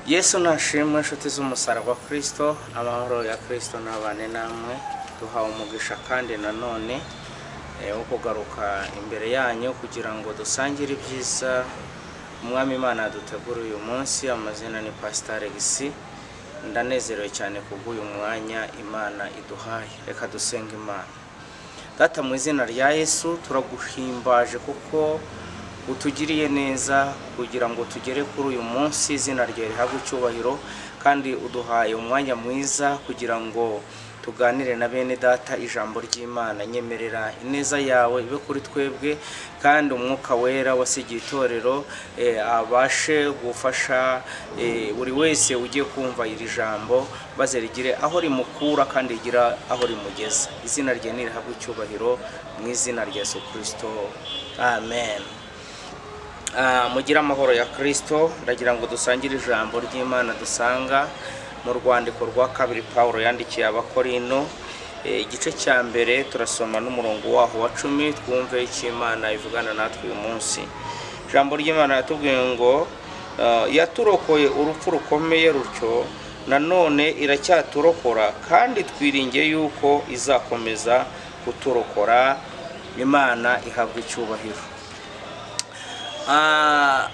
Yesu nashimwe inshuti z'umusaraba wa Kristo, amahoro ya Kristo nabane namwe. Duhawe umugisha kandi nanone wo kugaruka imbere yanyu kugira ngo dusangire ibyiza umwami Imana dutegura uyu munsi. Amazina ni Pastor Alex. Ndanezerewe cyane kubw'uyu mwanya Imana iduhaye. Reka dusenga Imana. Data, mu izina rya Yesu turaguhimbaje kuko utugiriye neza kugira ngo tugere kuri uyu munsi. Izina ryawe rihabwe icyubahiro kandi uduhaye umwanya mwiza kugira ngo tuganire na bene data ijambo ry'Imana. Nyemerera ineza yawe ibe kuri twebwe kandi umwuka wera wasigiye itorero abashe gufasha buri wese ugiye kumva iri jambo, baze rigire aho rimukura kandi rigira aho rimugeza. Izina ryawe nirihabwe icyubahiro mu izina rya Yesu Kristo, amen. Mugira amahoro ya Kristo. Ndagira ngo dusangire ijambo ry'Imana dusanga mu rwandiko rwa kabiri Paulo yandikiye Abakorino, igice cya mbere turasoma n'umurongo waho wa 10. Twumve icyo Imana ivugana natwe uyu munsi. Ijambo ry'Imana yatubwiye ngo yaturokoye urupfu rukomeye rutyo, nanone iracyaturokora kandi twiringiye yuko izakomeza kuturokora. Imana ihabwe icyubahiro.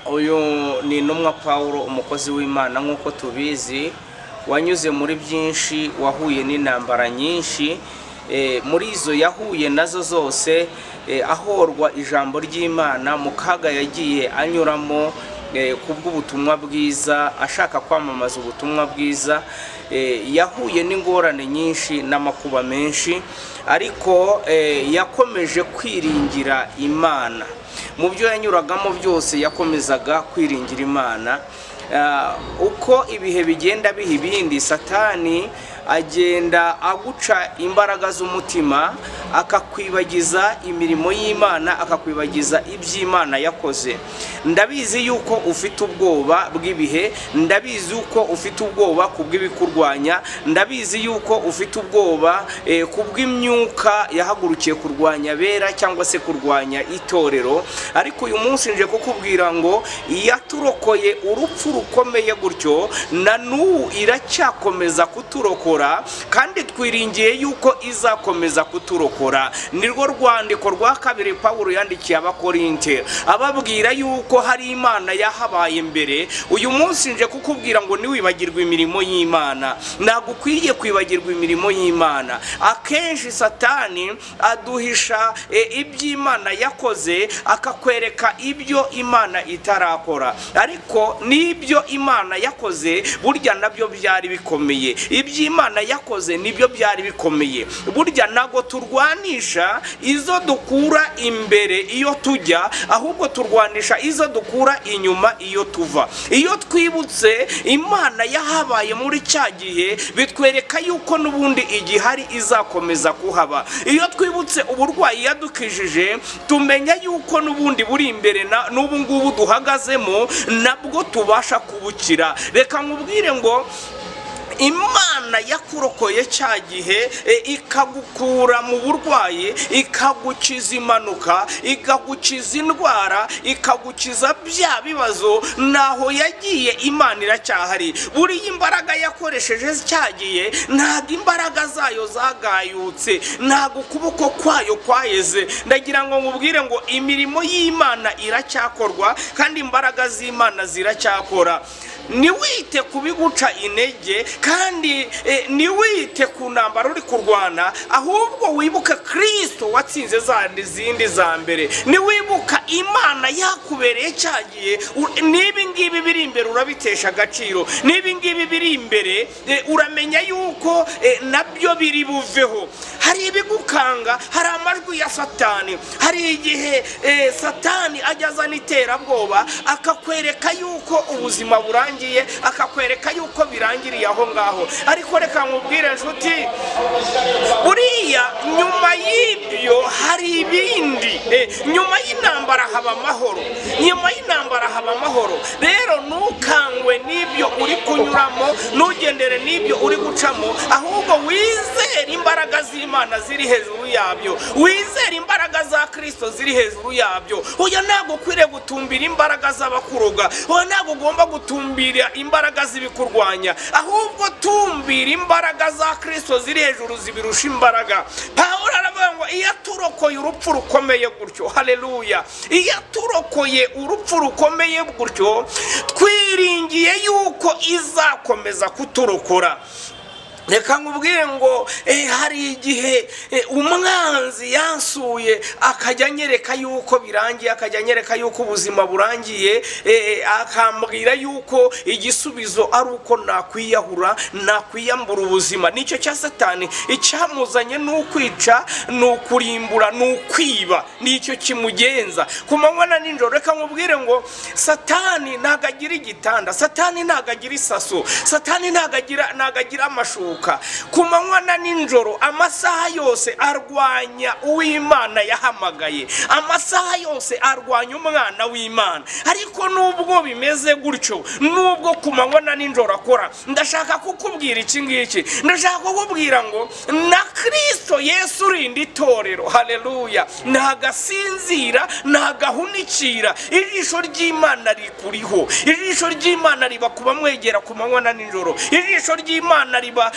Uyu ni intumwa Paulo, umukozi w'Imana nk'uko tubizi, wanyuze muri byinshi, wahuye n'intambara nyinshi. Muri izo yahuye nazo zose ahorwa ijambo ry'Imana, mu kaga yagiye anyuramo kubw'ubutumwa bwiza, ashaka kwamamaza ubutumwa bwiza. Yahuye n'ingorane nyinshi n'amakuba menshi, ariko yakomeje kwiringira Imana. Mu byo yanyuragamo byose yakomezaga kwiringira Imana. Uko ibihe bigenda biha ibindi, Satani agenda aguca imbaraga z'umutima, akakwibagiza imirimo y'Imana, akakwibagiza iby'Imana yakoze. Ndabizi yuko ufite ubwoba bw'ibihe, ndabizi yuko ufite ubwoba kubw'ibikurwanya, ndabizi yuko ufite ubwoba kubw'imyuka yahagurukiye kurwanya bera cyangwa se kurwanya itorero. Ariko uyu munsi nje kukubwira ngo yaturokoye urupfu rukomeye gutyo, na n'ubu iracyakomeza kuturokora kandi twiringiye yuko izakomeza kuturokora. Nirwo rwandiko rwa kabiri Paulo yandikiye Abakorinte, ababwira yuko hari Imana yahabaye mbere. Uyu munsi nje kukubwira ngo niwibagirwe imirimo y'Imana. Ntabwo ukwiye kwibagirwa imirimo y'Imana. Akenshi Satani aduhisha iby'Imana yakoze, akakwereka ibyo Imana itarakora. Ariko nibyo Imana yakoze burya nabyo byari bikomeye. Iby'Imana yakoze nibyo byari bikomeye. Burya nago turwanisha izo dukura imbere iyo tujya, ahubwo turwanisha izo dukura inyuma iyo tuva. Iyo twibutse Imana yahabaye muri cya gihe, bitwereka yuko n'ubundi igihari izakomeza kuhaba. Iyo twibutse uburwayi yadukijije, tumenya yuko n'ubundi buri imbere n'ubu ngubu duhagazemo nabwo tubasha kubukira. Reka nkubwire ngo Imana yakurokoye cya gihe, ikagukura mu burwayi, ikagukiza impanuka, ikagukiza indwara, ikagukiza bya bibazo, naho yagiye Imana iracyahari. Buriya imbaraga yakoresheje cya gihe ntabwo imbaraga zayo zagayutse, ntabwo ukuboko kwayo kwaheze. Ndagira ngo nkubwire ngo imirimo y'Imana iracyakorwa kandi imbaraga z'Imana ziracyakora. Niwite kubiguca intege kandi niwite ku ntambara uri kurwana, ahubwo wibuka Kristo watsinze zindi za mbere. Niwibuka Imana yakubereye cyagiye, nibi ngibi biri imbere urabitesha agaciro. Nibi ngibi biri imbere uramenya yuko nabyo biri buveho. Hari ibigukanga, hari amajwi ya Satani. Hari igihe Satani ajyaza n'iterabwoba, akakwereka yuko ubuzima burangiye, akakwereka yuko birangiriye aho ngaho. Ariko reka nkubwire nshuti, buriya nyuma y'ibyo hari ibindi. Nyuma y'intambara haba amahoro, nyuma y'intambara haba amahoro. Rero ntukangwe n'ibyo uri kunyuramo, nugendere n'ibyo uri gucamo, ahubwo wizere imbaraga z'Imana ziri hejuru yabyo, wizera imbaraga za Kristo ziri hejuru yabyo. Oya ntabwo ukwiriye gutumbira imbaraga z'abakuroga, oya ntabwo ugomba gutumbira imbaraga z'ibikurwanya, ahubwo tumbira imbaraga za Kristo ziri hejuru zibirusha imbaraga. Pawulo aravuga ngo iyo turokoye urupfu rukomeye gutyo, haleluya, iyo turokoye urupfu rukomeye gutyo, twiringiye yuko izakomeza kuturokora. Reka nkubwire ngo hari igihe umwanzi yansuye akajya anyereka yuko birangiye, akajya anyereka yuko ubuzima burangiye, akambwira yuko igisubizo ari uko nakwiyahura, nakwiyambura ubuzima. Nicyo cya Satani, icyamuzanye n'ukwica, n'ukurimbura, n'ukwiba, nicyo kimugenza ku manywa na nijoro. Reka nkubwire ngo Satani ntago agira igitanda, Satani ntago agira isaso, Satani ntago agira amashuka. Ku manywa na nijoro amasaha yose arwanya uw'Imana yahamagaye, amasaha yose arwanya umwana w'Imana. Ariko nubwo bimeze gutyo, nubwo ku manywa na nijoro akora, ndashaka kukubwira iki ngiki, ndashaka kukubwira ngo na Kristo Yesu urinda itorero, haleluya, ntagasinzira, ntagahunikira. Ijisho ry'Imana rikuriho, ijisho ry'Imana riba kuba mwegera ku manywa na nijoro, ijisho ry'Imana riba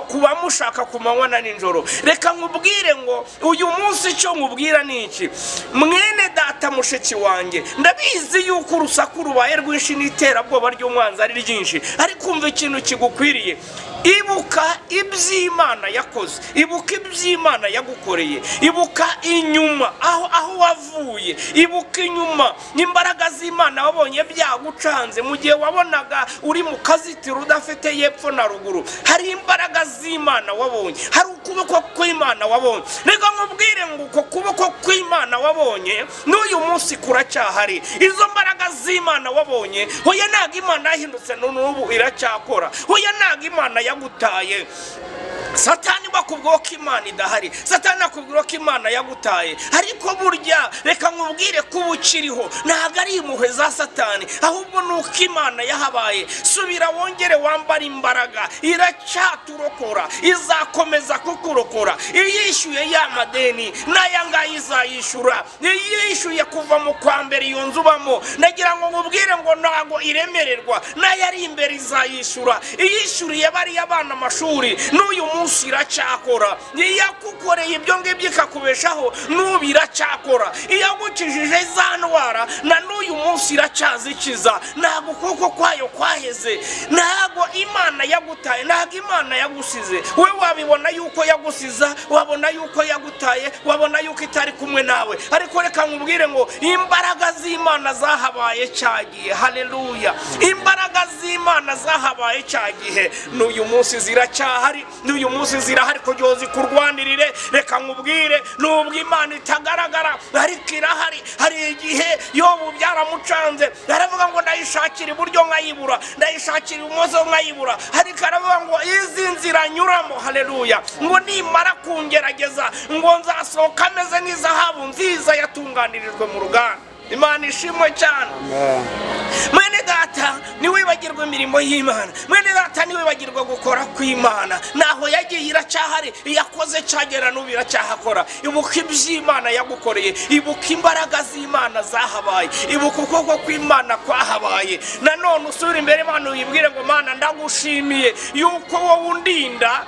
kuba mushaka ku manywa na nijoro. Reka nkubwire ngo uyu munsi icyo nkubwira ni iki, mwene data mushiki wanjye, ndabizi yuko urusaku rubaye rwinshi n'iterabwoba ry'umwanzi ari ryinshi, ariko umva ikintu kigukwiriye. Ibuka iby'Imana yakoze, ibuka iby'Imana yagukoreye, ibuka inyuma aho wavuye, ibuka inyuma imbaraga z'Imana wabonye byagucanze mu gihe wabonaga uri mu kazitiro udafite yepfo na ruguru. Hari imbaraga z'Imana wabonye, hari ukuboko kw'Imana wabonye. Reka nkubwire ngo uko kuboko kw'Imana wabonye n'uyu munsi kuracyahari. Izo mbaraga z'Imana wabonye, hoya ntago Imana yahindutse n'ubu iracyakora, hoya ntago Imana yagutaye. Satani bakubwira ko Imana idahari, Satani akubwira ko Imana yagutaye, ariko burya reka nkubwire ko ukiriho ntabwo ari impuhwe za Satani, ahubwo nuko Imana yahabaye. Subira wongere wambara imbaraga, iracyaturokora, izakomeza kukurokora. Iyishyuye ya madeni n'aya ngaya izayishyura, iyishyuye kuva mu kwa mbere iyo nzu ubamo, nagira ngo nkubwire ngo ntago iremererwa, n'aya ari imbere izayishyura. Iyishyuriye bariya abana amashuri, n'uyu munsi iracyakora. Iyakukoreye ibyo ngibyo ikakubeshaho, n'ubu iracyakora. Iyagukijije za ndwara, na n'uyu munsi iracyazikiza. Ntabwo ukuboko kwayo kwaheze, ntabwo Imana yagutaye, ntabwo Imana yagusize. We wabibona yuko yagusiza, wabona yuko yagutaye, wabona yuko itari kumwe nawe, ariko reka nkubwire ngo imbaraga z'Imana zahabaye cyagiye, haleluya. Imbaraga z'Imana zahabaye cyagihe, n'uyu munsi ziracyahari, n'uyu munsi zirahari kugira zikurwanirire. Reka nkubwire nubwo Imana itagaragara, ariko irahari. Hari igihe Yobu byaramucanze, aravuga ngo ndayishakira iburyo nkayibura, ndayishakira ibumoso nkayibura, ariko aravuga ngo izi nzira nyuramo, haleluya, ngo nimara kungerageza ngo nzasohoka ameze nk'izahabu nziza yatunganirijwe mu ruganda. Imana ishimwe cyane. Mwene data niwibagirwa imirimo y'Imana, mwene data niwibagirwa gukora kw'Imana. Naho yagiye iracyahari, yakoze cyagera n'ubu iracyahakora. Ibuka iby'Imana yagukoreye, ibuka imbaraga z'Imana zahabaye, ibuka ukuboko kw'Imana kwahabaye. Nanone usubira imbere Imana uyibwire ngo Mana ndagushimiye yuko wowe undinda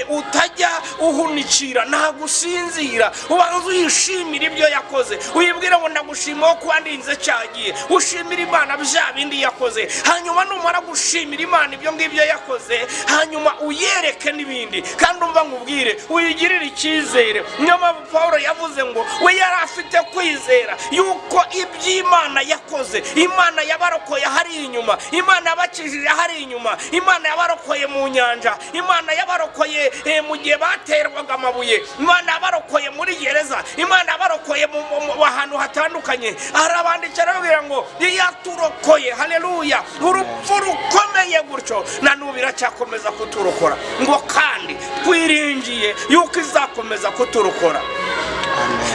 utajya uhunikira, ntagusinzira. Ubanza uyishimira ibyo yakoze, uyibwire ngo ndagushimiye ko wandinze cyagiye. Ushimira Imana bya bindi yakoze, hanyuma numara gushimira Imana ibyo ngibyo yakoze, hanyuma uyereke n'ibindi. Kandi umva nkubwire, uyigirire icyizere. Niyo mpamvu Pawulo yavuze ngo we yari afite kwizera yuko iby'Imana yakoze, Imana yabarokoye hari inyuma, Imana yabakijije hari inyuma, Imana yabarokoye mu nyanja, Imana yabarokoye mu gihe baterwaga amabuye, Imana yabarokoye muri gereza, Imana yabarokoye mu ahantu hatandukanye. Arabandikira aravuga ngo yaturokoye, haleluya, urupfu rukomeye gutyo, na n'ubu iracyakomeza kuturokora. Ngo kandi twiringiye yuko izakomeza kuturokora.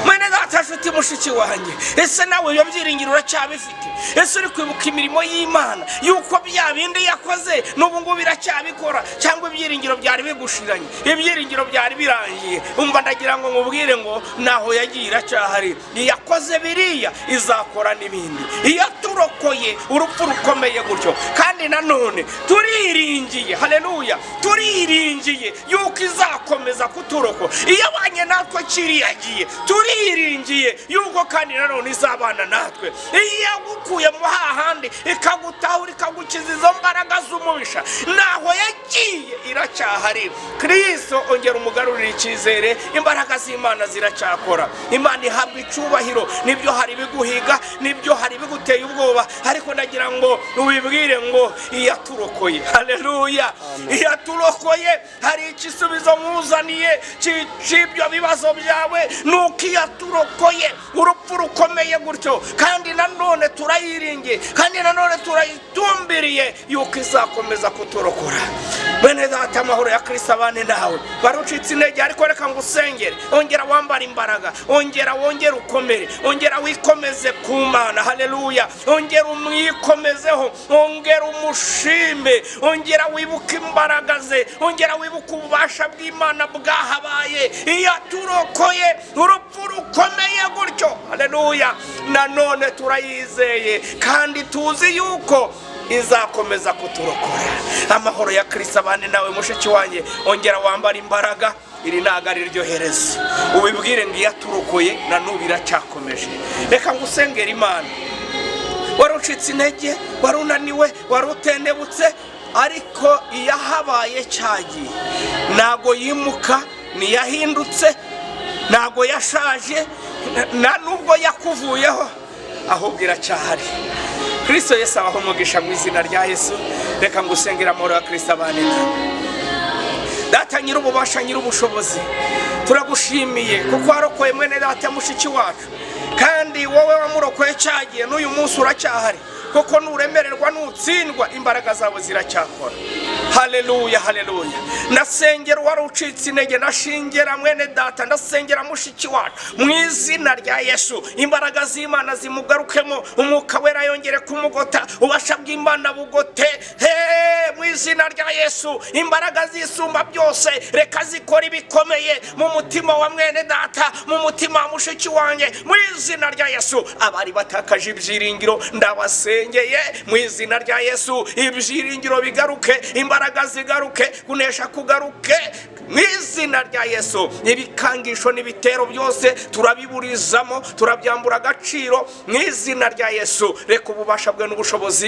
Mwene datashuti mushiki wanjye, ese nawe ibyo byiringiro uracyabifite? Ese uri kwibuka imirimo y'Imana yuko bya bindi yakoze n'ubu ngubu biracyabikora, cyangwa ibyiringiro byari bigushiranye, ibyiringiro byari birangiye? Umva ndagira ngo nkubwire ngo naho yagiye iracyahari, yakoze biriya izakora n'ibindi. Iyo turokoye urupfu rukomeye gutyo, kandi nanone turiringiye, haleluya, turiringiye yuko izakomeza kuturoko. Iyo abanye natwe kiriyagiye, turiringiye yuko kandi nanone izabana natwe. Iyo yagukuye mu hahandi ikagutahura ikagukiza izo mbaraga z'umubisha, naho yagiye iracyahari. Kristo ongera umugarurire icyizere, imbaraga z'Imana ziracyakora. Imana ihabwa icyubahiro. Nibyo hari biguhiga, nibyo hari biguteye ubwoba, ariko ndagira ngo ubibwire ngo iyaturokoye, haleluya, iyaturokoye hari ikisubizo muzaniye cy'ibyo bibazo byawe, nuko iyaturokoye urupfu rukomeye gutyo, kandi nanone turayiringiye, kandi nanone turayitumbiriye yuko izakomeza kuturokora. Bene data, amahoro ya Kristo abane nawe. Barucitse intege, ariko reka ngusengere, ongera wambara imbaraga, ongera wongera ukomere, ongera wikomeze ku Mana, haleluya, ongera umwikomezeho, ongera umushime, ongera wibuka imbaraga ze, ongera wibuka ububasha bw'Imana bwahabaye iyaturokoye urupfu rukomeye gutyo, haleluya. Nanone turayizeye kandi tuzi yuko izakomeza kuturokora. Amahoro ya Kristo abane nawe mushiki wanjye, ongera wambara imbaraga. Iri ntago ari ryo herezo, ubibwire ngo iyaturokoye na n'ubu iracyakomeje. Reka ngusengera Imana. Warucitse intege, warunaniwe, warutendebutse, ariko iyahabaye cyagiye, ntago yimuka, ntiyahindutse, ntago yashaje, na nubwo yakuvuyeho, ahubwo iracyahari. Kristo Yesu abaho umugisha mu izina rya Yesu. Reka ngusengera amahoro ya Kristo abane nawe. Data nyir'ububasha, nyir'ubushobozi, turagushimiye kuko warokoye mwene data mushiki wacu, kandi wowe wamurokoye cyagiye, n'uyu munsi uracyahari, kuko nuremererwa nutsindwa imbaraga zawe ziracyakora. Haleluya, haleluya. Ndasengera warucitse intege, ndashingera mwene data, ndasengera mushiki wacu mu izina rya Yesu. Imbaraga z'Imana zimugarukemo, umwuka wera yongere kumugota, ubasha bw'Imana bugote mu izina rya Yesu. Imbaraga zisumba byose reka zikora ibikomeye mu mutima wa mwene data, mu mutima wa mushiki wanjye, mu izina rya Yesu. Abari batakaje ibyiringiro ndabasengeye mu izina rya Yesu, ibyiringiro bigaruke, imbaraga zigaruke, kunesha kugaruke mu izina rya Yesu. Ibikangisho n'ibitero byose turabiburizamo, turabyambura agaciro mu izina rya Yesu. Reka ububasha bwe n'ubushobozi